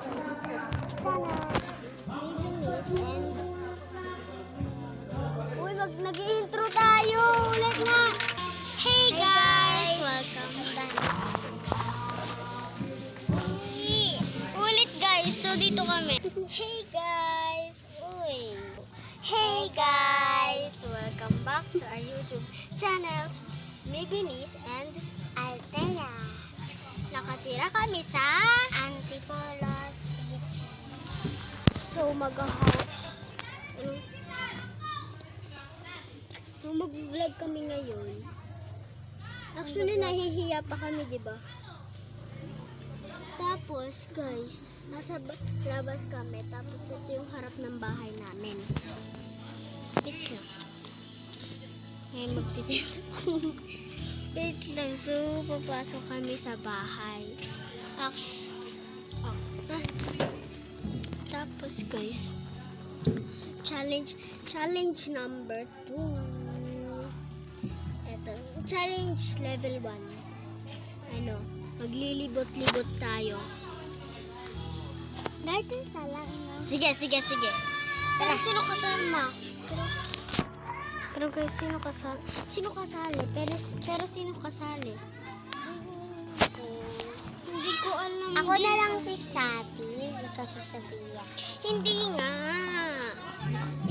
Uy, nag-i-intro tayo. Ulit nga. Hey guys! Welcome back. Ulit guys. So, dito kami. Hey guys! Uy. Hey guys! Welcome back to our YouTube channel. Smibinis and Altea. Nakatira kami sa Antipolos. So, mag-house. So, mag-vlog kami ngayon. Actually, nahihiya pa kami, di ba? Tapos, guys, nasa labas kami. Tapos, ito yung harap ng bahay namin. Wait lang. Ngayon, magtitin. Wait lang. So, papasok kami sa bahay. Tapos, guys, challenge number 2. Ito, challenge level 1. Ano, maglilibot-libot tayo. Dito sa lang. Sige. Pero sino kasama? Pero guys, sino kasali? Sino kasali? Pero sino kasali? Hindi ko alam. Ako na lang si Sabi. Ikaw si Sabia. Hindi nga.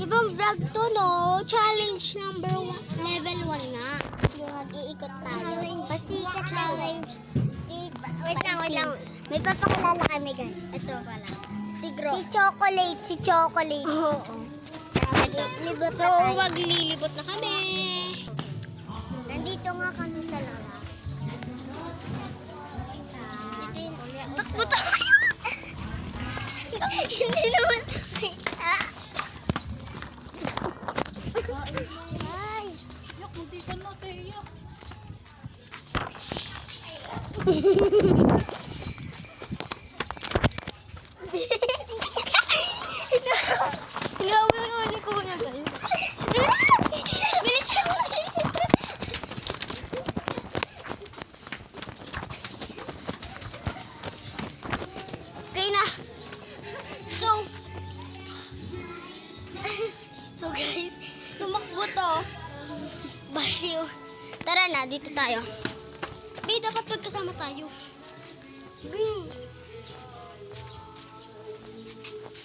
Ibang vlog to, no? Challenge number 1. Level 1 nga. Sige, mag-iikot tayo. Pasikat challenge. Wait lang. May papakilala kami, guys. Ito pala. Tigro. Si Chocolate. Oo. Maglilibot na tayo. Maglilibot na kami. Nandito nga kami sa labas. Takbo tayo. Hindi naman. Ay. Yak, muntikan na kayo. Hinawal ko na guys. Bilis ako. Okay na. So guys, tumakbo to. Baliw. Tara na, dito tayo. Bi, dapat magkasama tayo. Bi.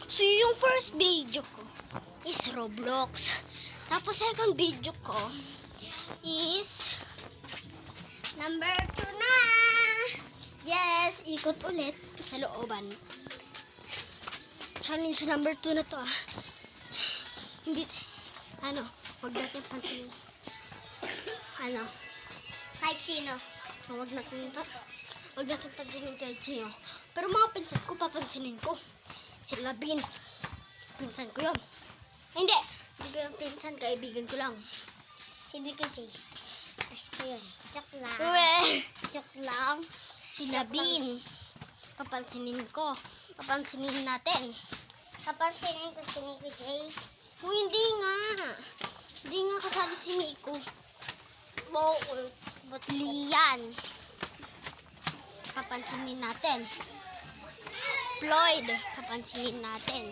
So yung first video ko is Roblox. Tapos second video ko is number 2 na. Yes, ikot ulit sa looban. Challenge number 2 na to. Hindi, wag natin pansinin. Kahit sino. Wag natin pansinin kahit sino. Pero mga pinsan ko, papansinin ko. Si Labin. Pinsan ko yun. Ay, hindi ko yung pinsan, kaibigan ko lang. Si Biko Chase. Tapos ko yun. Joke lang. Si Labin. Papansinin ko. Papansinin natin. Papansinin ko si Biko Chase. Kung hindi nga kasali si Miko. But Lian. Papansinin natin. Floyd, papansinin natin.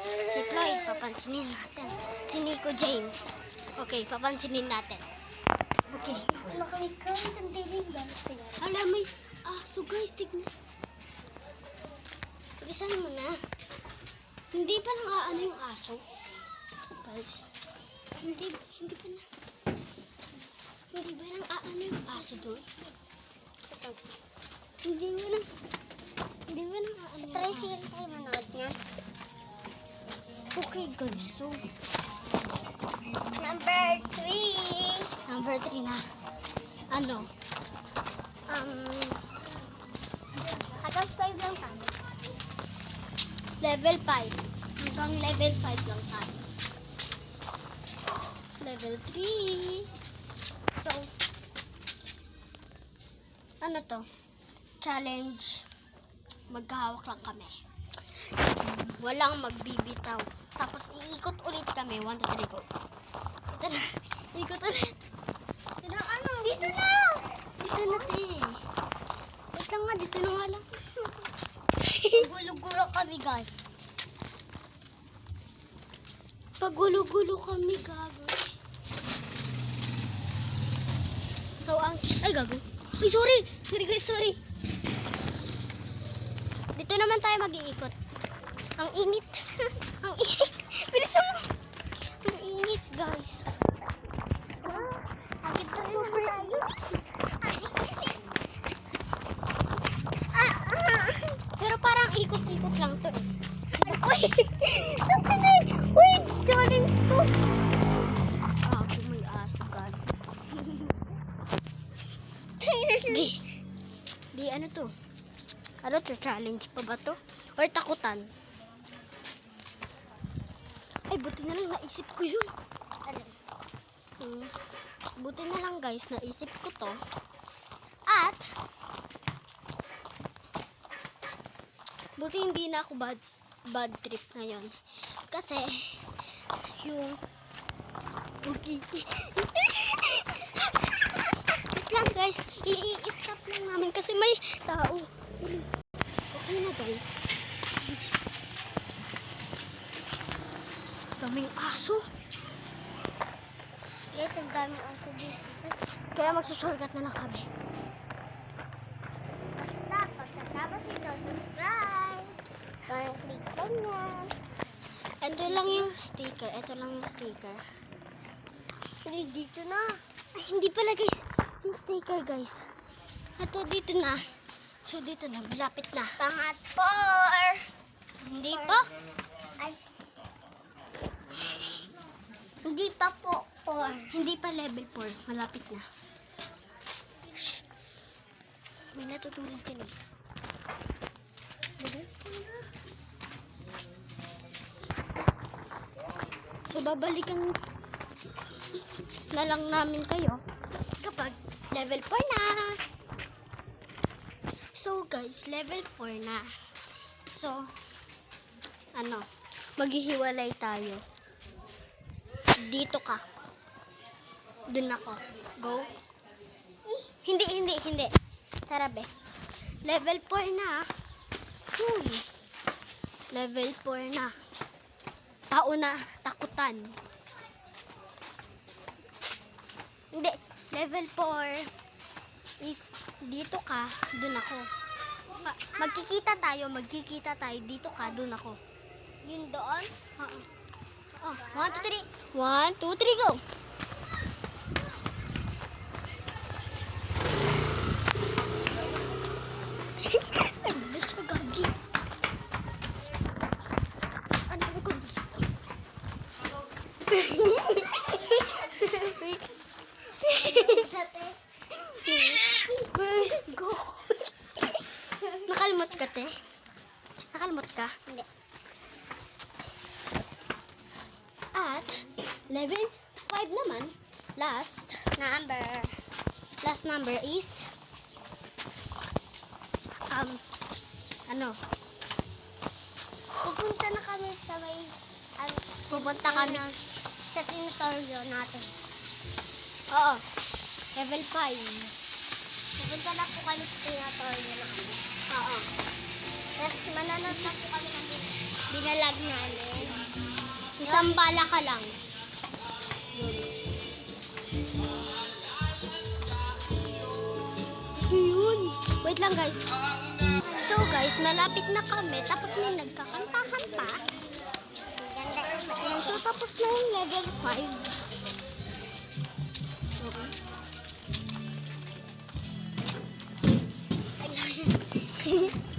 Si Floyd, papansinin natin. Si Nico James. Okay, papansinin natin. Okay. Alam mo, so guys, tignan. Pag-isahin mo na. Hindi pa nang yung aso. Guys. Hindi pa na. Hindi ba nang yung aso doon? Hindi ba nang sa tricycle tayo manood niya. Okay guys, so number 3 na. Hanggang 5 lang tayo. Level 5. Hanggang level 5 lang tayo. Level 3. So, to? Challenge. Maghahawak lang kami. Walang magbibitaw. Tapos, iikot ulit kami. 1, 2, 3, go. Ito na. Ikot ulit. Ito na, Dito na, te. Wait lang nga, dito na nga lang. Gulo-gulo kami, guys. Pagulo-gulo kami, gago. So, ay, gago. Ay, sorry. Sorry, guys, sorry. Dito naman tayo mag-iikot. Ang init. Ang init. Bilisan mo. Ang init, guys. Agad tayo na tayo. Pero parang ikot-ikot lang to eh. Uy! Sabi na eh! Uy! Challenge to! Ah, may aso, God. Di, ano to? Ano to? Challenge pa ba to? Or takutan? Ay, buti na lang naisip ko yun. Ano? Buti na lang guys, naisip ko to. At, buti hindi na ako bad trip ngayon. Kasi, yung wait lang guys, i-stop lang namin kasi may tao. Bilis. Okay na guys. Daming aso. Guys, ang daming aso dito. Kaya magsushortcut na lang kami. Basta, pagkatapos ito, subscribe. Kaya click lang yan. Ito lang yung sticker. Ito lang yung sticker. Hindi, dito na. Ay, hindi pala guys. Yung sticker guys. Ito, dito na. So, dito na. Malapit na. Pangat 4. Hindi pa. Ay. Hindi pa po 4. Hindi pa level 4. Malapit na. May natutulog din eh. So, babalikan na lang namin kayo kapag level 4 na. So, guys, level 4 na. So, maghihiwalay tayo. Dito ka. Dun ako. Go. Hindi. Tara, be. Level 4 na. Level 4 na. Tao na. Takutan. Hindi. Level 4 is dito ka, dun ako. Magkikita tayo. Dito ka, dun ako. Yun doon? Oo. Oh, 1, 2, 3. 1, 2, 3, go! Ay, bilis ka, gagi. Ano ko, gagi? Go! Nakalimot ka, te? Nakalimot ka? Hindi. At, level 5 naman, last number is, pupunta na kami sa may, pupunta kami sa tinatoryo natin. Oo, level 5. Pupunta na po kami sa tinatoryo natin. Oo. Tapos, mananood na po kami ng binalag namin. Isang bala ka lang. Yun. Wait lang guys. So guys, malapit na kami. Tapos may nagkakantahan pa. So tapos na yung level 5.